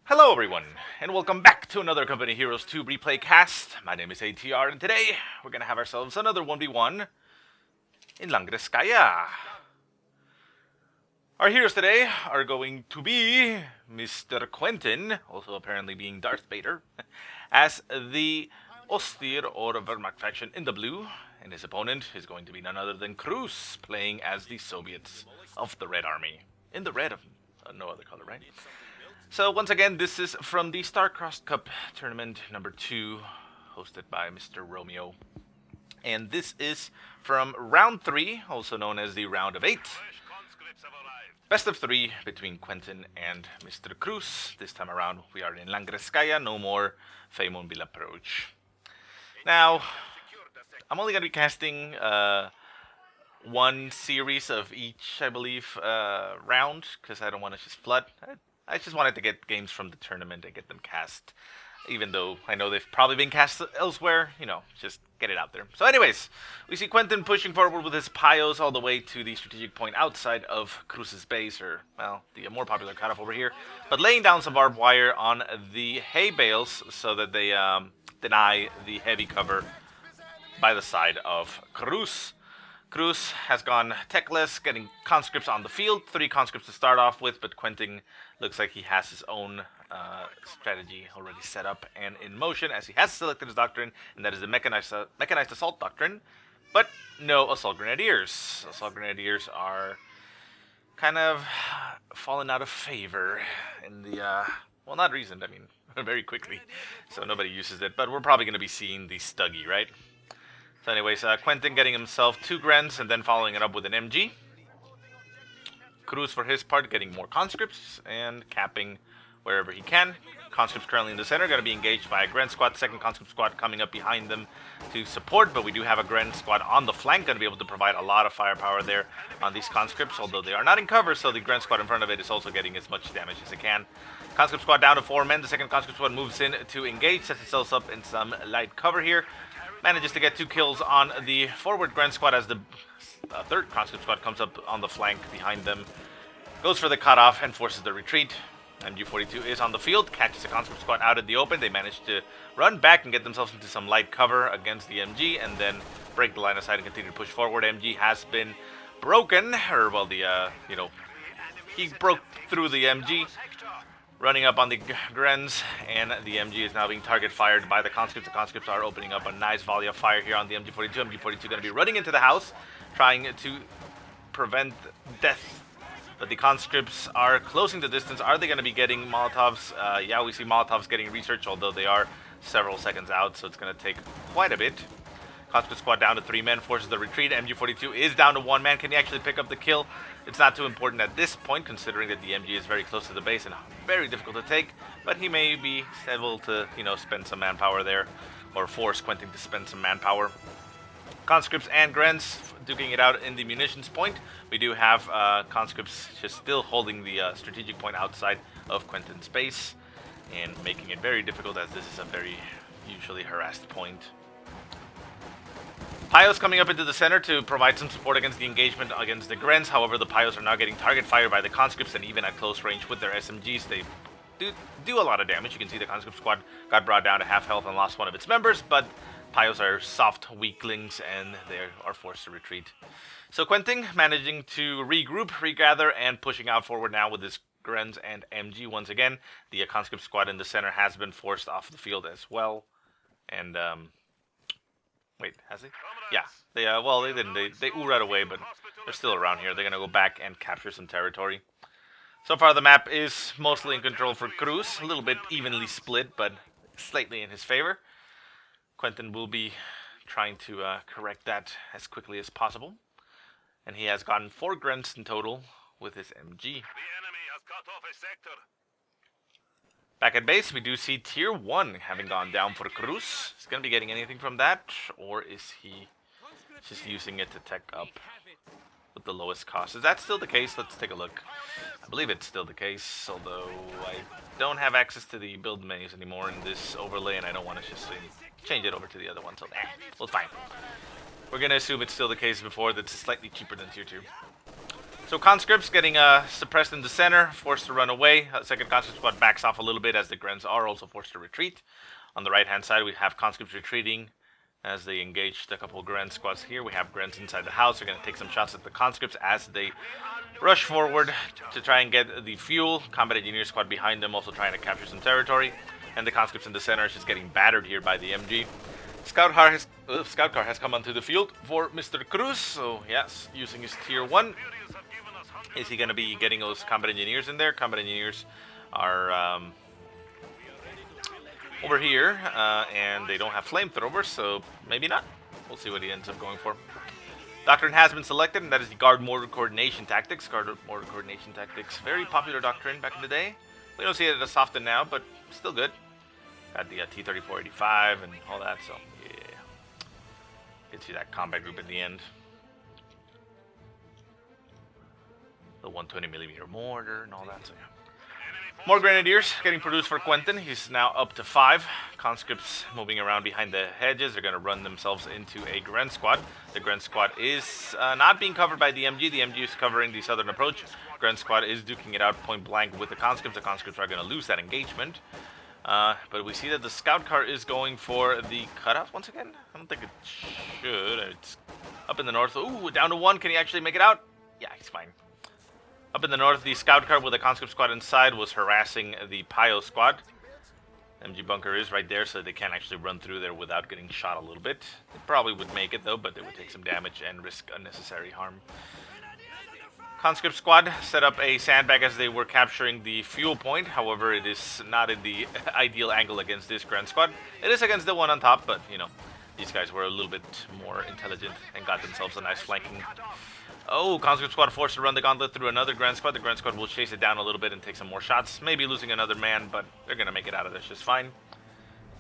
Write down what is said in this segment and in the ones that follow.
Hello everyone, and welcome back to another Company Heroes 2 replay cast. My name is ATR, and today we're gonna have ourselves another 1v1 in Langreskaya. Our heroes today are going to be Mr. Quentin, also apparently being Darth Vader, as the Austere or Wehrmacht faction in the blue, and his opponent is going to be none other than Cruzz, playing as the Soviets of the Red Army. In the red of no other color, right? So once again, this is from the Star-Crossed Cup Tournament number 2, hosted by Mr. Romeo. And this is from round 3, also known as the round of 8. Best of 3 between Quentin and Mr. Cruzz. This time around, we are in Langreskaya, no more Feymonville approach. Now, I'm only going to be casting one series of each, I believe, round, because I don't want to just flood. I just wanted to get games from the tournament and get them cast. Even though I know they've probably been cast elsewhere, you know, just get it out there. So anyways, we see Quentin pushing forward with his Pyos all the way to the strategic point outside of Cruzz's base, or, well, the more popular cutoff over here. But laying down some barbed wire on the hay bales so that they deny the heavy cover by the side of Cruzz. Cruzz has gone techless, getting conscripts on the field. 3 conscripts to start off with, but Quentin looks like he has his own strategy already set up and in motion, as he has selected his doctrine, and that is the Mechanized Assault Doctrine, but no Assault Grenadiers. Assault Grenadiers are kind of fallen out of favor in the, well, not recent, I mean, very quickly, so nobody uses it, but we're probably going to be seeing the Stuggy, right? So anyways, Quentin getting himself 2 Grens and then following it up with an MG. Cruzz, for his part, getting more conscripts and capping wherever he can. Conscripts currently in the center, going to be engaged by a Gren squad. Second conscript squad coming up behind them to support, but we do have a Gren squad on the flank, going to be able to provide a lot of firepower there on these conscripts, although they are not in cover, so the Gren squad in front of it is also getting as much damage as it can. Conscript squad down to 4 men. The second conscript squad moves in to engage, sets itself up in some light cover here. Manages to get 2 kills on the forward Gren squad as the third conscript squad comes up on the flank behind them. Goes for the cutoff and forces the retreat. MG42 is on the field, catches the conscript squad out in the open. They manage to run back and get themselves into some light cover against the MG and then break the line of sight and continue to push forward. MG has been broken, or well, he broke through the MG. Running up on the Grens, and the MG is now being target fired by the conscripts. The conscripts are opening up a nice volley of fire here on the MG42. MG42 going to be running into the house, trying to prevent death. But the conscripts are closing the distance. Are they going to be getting Molotovs? Yeah, we see Molotovs getting research, although they are several seconds out, so it's going to take quite a bit. Conscript squad down to 3 men, forces the retreat. MG42 is down to 1 man. Can he actually pick up the kill? It's not too important at this point, considering that the MG is very close to the base and very difficult to take. But he may be able to, you know, spend some manpower there, or force Quentin to spend some manpower. Conscripts and Grens duking it out in the munitions point. We do have conscripts just still holding the strategic point outside of Quentin's base and making it very difficult, as this is a very usually harassed point. Pyos coming up into the center to provide some support against the engagement against the Grens. However, the Pyos are now getting target fired by the conscripts, and even at close range with their SMGs, they do a lot of damage. You can see the conscript squad got brought down to half health and lost one of its members, but Pyos are soft weaklings and they are forced to retreat. So Quentin managing to regroup, regather, and pushing out forward now with his Grens and MG once again. The conscript squad in the center has been forced off the field as well. And, wait, has he? Yeah, well, they didn't. They ooh-rat away, but they're still around here. They're going to go back and capture some territory. So far, the map is mostly in control for Cruzz. A little bit evenly split, but slightly in his favor. Quentin will be trying to correct that as quickly as possible. And he has gotten 4 grunts in total with his MG. The enemy has cut off a sector. Back at base, we do see Tier 1 having gone down for Cruzz. Is he going to be getting anything from that, or is he just using it to tech up with the lowest cost? Is that still the case? Let's take a look. I believe it's still the case, although I don't have access to the build menus anymore in this overlay, and I don't want to just change it over to the other one, so well, fine. We're going to assume it's still the case before, that's slightly cheaper than Tier 2. So conscripts getting suppressed in the center, forced to run away. Second conscript squad backs off a little bit as the Grens are also forced to retreat. On the right hand side we have conscripts retreating as they engaged a couple of Gren squads here. We have Grens inside the house. They're going to take some shots at the conscripts as they rush forward to try and get the fuel. Combat engineer squad behind them also trying to capture some territory. And the conscripts in the center is just getting battered here by the MG. Scout car has come onto the field for Mr. Cruzz. So yes, using his tier 1. Is he going to be getting those combat engineers in there? Combat engineers are over here, and they don't have flamethrowers, so maybe not. We'll see what he ends up going for. Doctrine has been selected, and that is the guard mortar coordination tactics. Guard mortar coordination tactics, very popular doctrine back in the day. We don't see it as often now, but still good. Got the T-3485 and all that, so yeah. Gets you that combat group in the end. The 120mm mortar and all that, so yeah. More grenadiers getting produced for Quentin. He's now up to 5. Conscripts moving around behind the hedges. They're going to run themselves into a Gren squad. The Gren squad is not being covered by the MG. The MG is covering the southern approach. Gren squad is duking it out point blank with the conscripts. The conscripts are going to lose that engagement. But we see that the scout car is going for the cutoff once again. I don't think it should. It's up in the north. Ooh, down to 1. Can he actually make it out? Yeah, he's fine. Up in the north, the scout car with the conscript squad inside was harassing the Pio squad. MG bunker is right there, so they can't actually run through there without getting shot a little bit. They probably would make it though, but they would take some damage and risk unnecessary harm. Conscript squad set up a sandbag as they were capturing the fuel point. However, it is not in the ideal angle against this Grand squad. It is against the one on top, but you know, these guys were a little bit more intelligent and got themselves a nice flanking. Oh, conscript squad forced to run the gauntlet through another Grand squad. The Grand squad will chase it down a little bit and take some more shots. Maybe losing another man, but they're going to make it out of this just fine.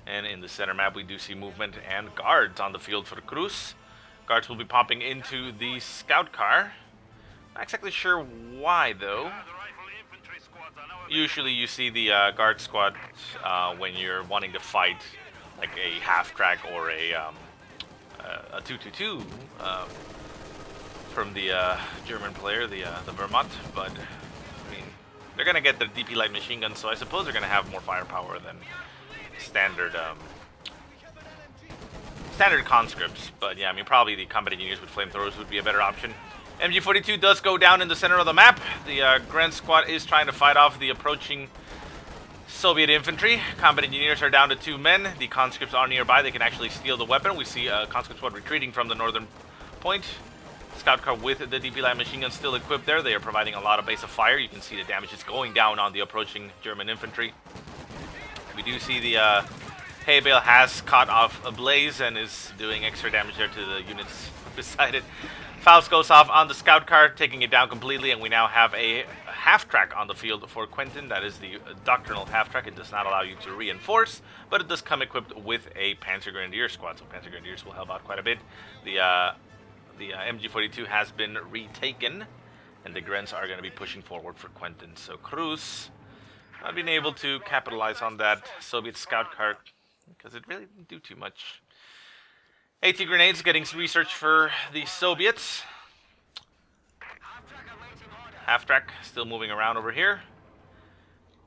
And in the center map, we do see movement and guards on the field for Cruzz. Guards will be popping into the scout car. Not exactly sure why, though. Usually you see the guard squad when you're wanting to fight like a half-track or a 222. From the German player, the Vermont, but I mean, they're gonna get the DP light machine gun, so I suppose they're gonna have more firepower than standard conscripts. But yeah, I mean, probably the combat engineers with flamethrowers would be a better option. MG42 does go down in the center of the map. The Gren squad is trying to fight off the approaching Soviet infantry. Combat engineers are down to 2 men. The conscripts are nearby. They can actually steal the weapon. We see a conscript squad retreating from the northern point. Scout car with the DP light machine gun still equipped there. They are providing a lot of base of fire. You can see the damage is going down on the approaching German infantry. We do see the hay bale has caught off a blaze and is doing extra damage there to the units beside it. Faust goes off on the scout car, taking it down completely, and we now have a half-track on the field for Quentin. That is the doctrinal half-track. It does not allow you to reinforce, but it does come equipped with a Panzer Grenadier squad, so Panzer Grenadiers will help out quite a bit. The MG42 has been retaken, and the Grens are going to be pushing forward for Quentin. So Cruzz not being able to capitalize on that Soviet scout car because it really didn't do too much. AT grenades getting research for the Soviets. Half-track still moving around over here.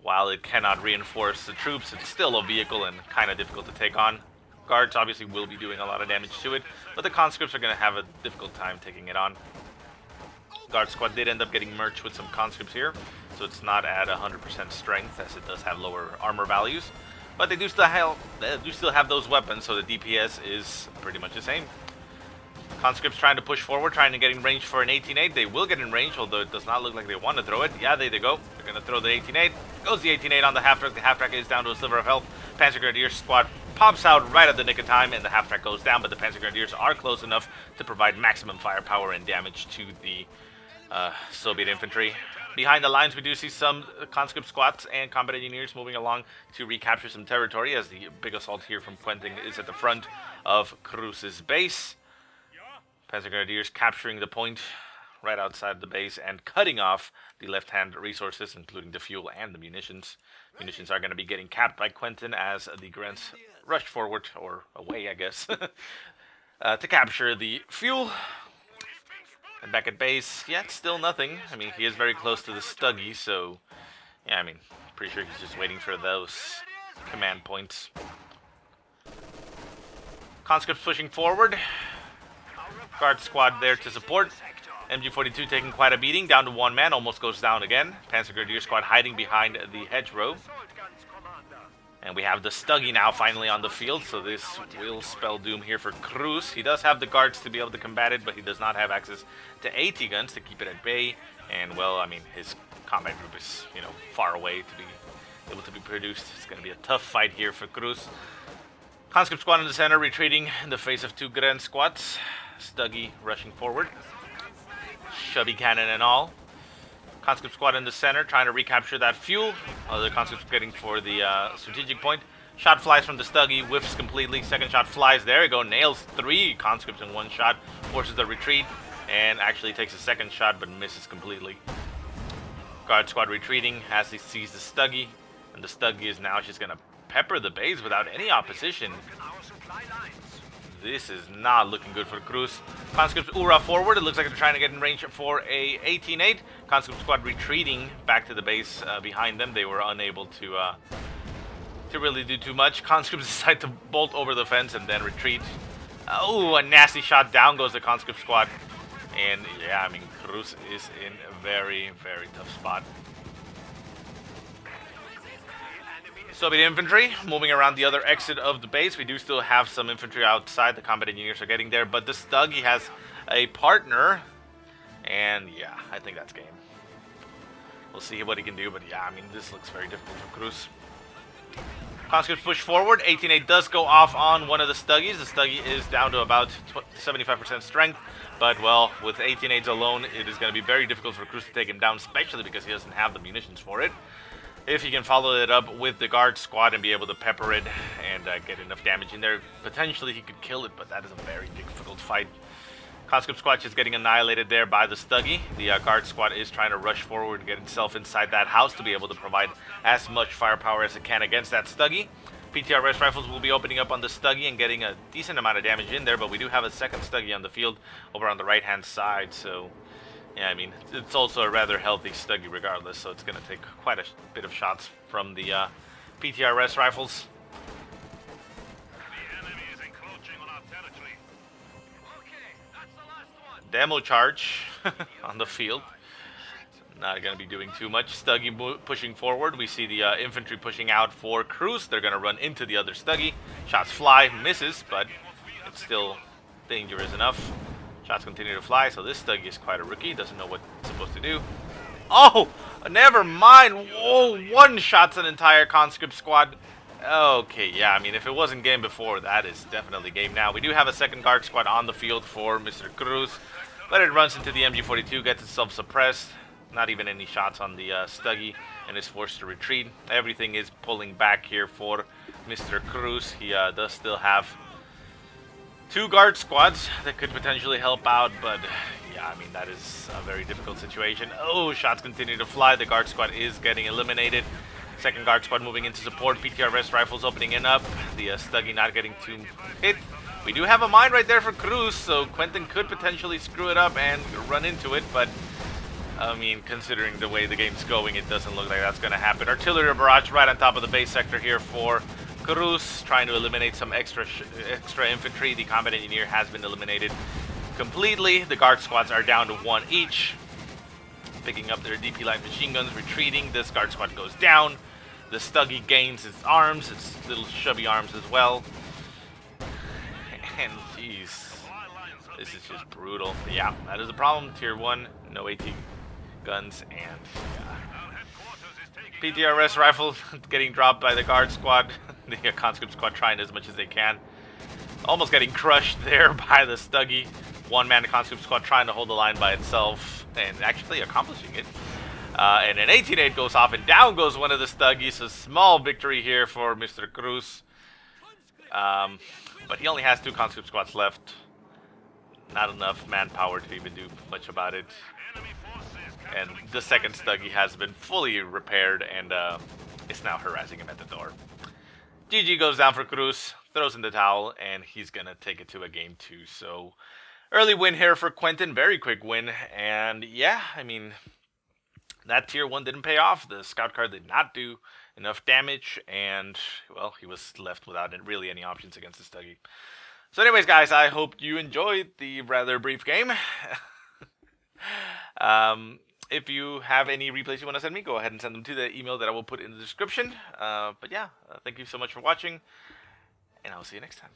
While it cannot reinforce the troops, it's still a vehicle and kind of difficult to take on. Guards obviously will be doing a lot of damage to it, but the conscripts are going to have a difficult time taking it on. Guard squad did end up getting merged with some conscripts here, so it's not at 100% strength as it does have lower armor values. But they do still have those weapons, so the DPS is pretty much the same. Conscripts trying to push forward, trying to get in range for an 18-8. They will get in range, although it does not look like they want to throw it. Yeah, there they go. They're going to throw the 18-8. Goes the 18-8 on the half-track. The half-track is down to a sliver of health. Panzer Grenadier squad pops out right at the nick of time, and the half-track goes down, but the Panzer Grenadiers are close enough to provide maximum firepower and damage to the Soviet infantry. Behind the lines, we do see some conscript squads and combat engineers moving along to recapture some territory, as the big assault here from Quentin is at the front of Cruzz's base. Panzer Grenadiers capturing the point right outside the base and cutting off the left-hand resources, including the fuel and the munitions. Munitions are going to be getting capped by Quentin as the Grens rush forward, or away, I guess, to capture the fuel. And back at base, yeah, it's still nothing. I mean, he is very close to the Stuggy, so yeah, I mean, pretty sure he's just waiting for those command points. Conscripts pushing forward. Guard squad there to support. MG42 taking quite a beating, down to one man, almost goes down again. Panzer Grenadier squad hiding behind the hedgerow. And we have the Stuggy now finally on the field, so this will spell doom here for Cruz. He does have the guards to be able to combat it, but he does not have access to AT guns to keep it at bay. And, well, I mean, his combat group is, you know, far away to be able to be produced. It's going to be a tough fight here for Cruz. Conscript squad in the center, retreating in the face of two Gren squads. Stuggy rushing forward. Chubby cannon and all. Conscript squad in the center, trying to recapture that fuel. Other conscripts getting for the strategic point. Shot flies from the Stuggy, whiffs completely. Second shot flies, there we go, nails 3 conscripts in one shot. Forces the retreat, and actually takes a second shot, but misses completely. Guard squad retreating as he sees the Stuggy. And the Stuggy is now just going to pepper the base without any opposition. This is not looking good for Cruz. Conscripts Ura forward. It looks like they're trying to get in range for a 18-8. Conscript squad retreating back to the base behind them. They were unable to really do too much. Conscripts decide to bolt over the fence and then retreat. Oh, a nasty shot. Down goes the conscript squad. And yeah, I mean, Cruz is in a very, very tough spot. Soviet infantry moving around the other exit of the base. We do still have some infantry outside. The combat engineers are getting there, but the Stuggy has a partner, and yeah, I think that's game. We'll see what he can do, but yeah, I mean, this looks very difficult for Cruz. Conscripts push forward. 18-8 does go off on one of the Stuggies. The Stuggy is down to about 75% strength, but well, with 18-8s alone, it is going to be very difficult for Cruz to take him down, especially because he doesn't have the munitions for it. If he can follow it up with the guard squad and be able to pepper it and get enough damage in there, potentially he could kill it, but that is a very difficult fight. Conscript squad is getting annihilated there by the Stuggy. The guard squad is trying to rush forward and get itself inside that house to be able to provide as much firepower as it can against that Stuggy. PTRS rifles will be opening up on the Stuggy and getting a decent amount of damage in there, but we do have a second Stuggy on the field over on the right-hand side, so yeah, I mean, it's also a rather healthy Stuggy regardless, so it's going to take quite a bit of shots from the PTRS rifles. The enemy is encroaching on our territory. Okay, that's the last one. Demo charge on the field. Not going to be doing too much. Stuggy pushing forward. We see the infantry pushing out for Cruz. They're going to run into the other Stuggy. Shots fly, misses, but it's still dangerous enough. Shots continue to fly, so this Stuggy is quite a rookie. Doesn't know what it's supposed to do. Oh, never mind. Whoa, one shot's an entire conscript squad. Okay, yeah, I mean, if it wasn't game before, that is definitely game now. We do have a second guard squad on the field for Mr. Cruz, but it runs into the MG42, gets itself suppressed. Not even any shots on the Stuggy, and is forced to retreat. Everything is pulling back here for Mr. Cruz. He does still have 2 guard squads that could potentially help out, but yeah, I mean, that is a very difficult situation. Oh, shots continue to fly. The guard squad is getting eliminated. Second guard squad moving into support. PTRS rifles opening in up. The Stuggy not getting too hit. We do have a mine right there for Cruz, so Quentin could potentially screw it up and run into it, but I mean, considering the way the game's going, it doesn't look like that's going to happen. Artillery barrage right on top of the base sector here for Cruz, trying to eliminate some extra infantry. The combat engineer has been eliminated completely. The guard squads are down to 1 each. Picking up their DP light machine guns, retreating. This guard squad goes down. The Stuggy gains its arms, its little chubby arms as well. And jeez, this is just brutal. But yeah, that is a problem. Tier 1, no AT guns, and yeah. PTRS rifles getting dropped by the guard squad. The conscript squad trying as much as they can. Almost getting crushed there by the Stuggy. One-man conscript squad trying to hold the line by itself and actually accomplishing it. And an 18-8 goes off and down goes one of the Stuggies. A small victory here for Mr. Cruz. But he only has 2 conscript squads left. Not enough manpower to even do much about it. And the second Stuggy has been fully repaired and is now harassing him at the door. GG goes down for Cruz, throws in the towel, and he's going to take it to a game 2. So early win here for Quentin. Very quick win. And yeah, I mean, that tier 1 didn't pay off. The scout card did not do enough damage. And, well, he was left without really any options against the Stuggy. So anyways, guys, I hope you enjoyed the rather brief game. If you have any replays you want to send me, go ahead and send them to the email that I will put in the description. But yeah, thank you so much for watching, and I'll see you next time.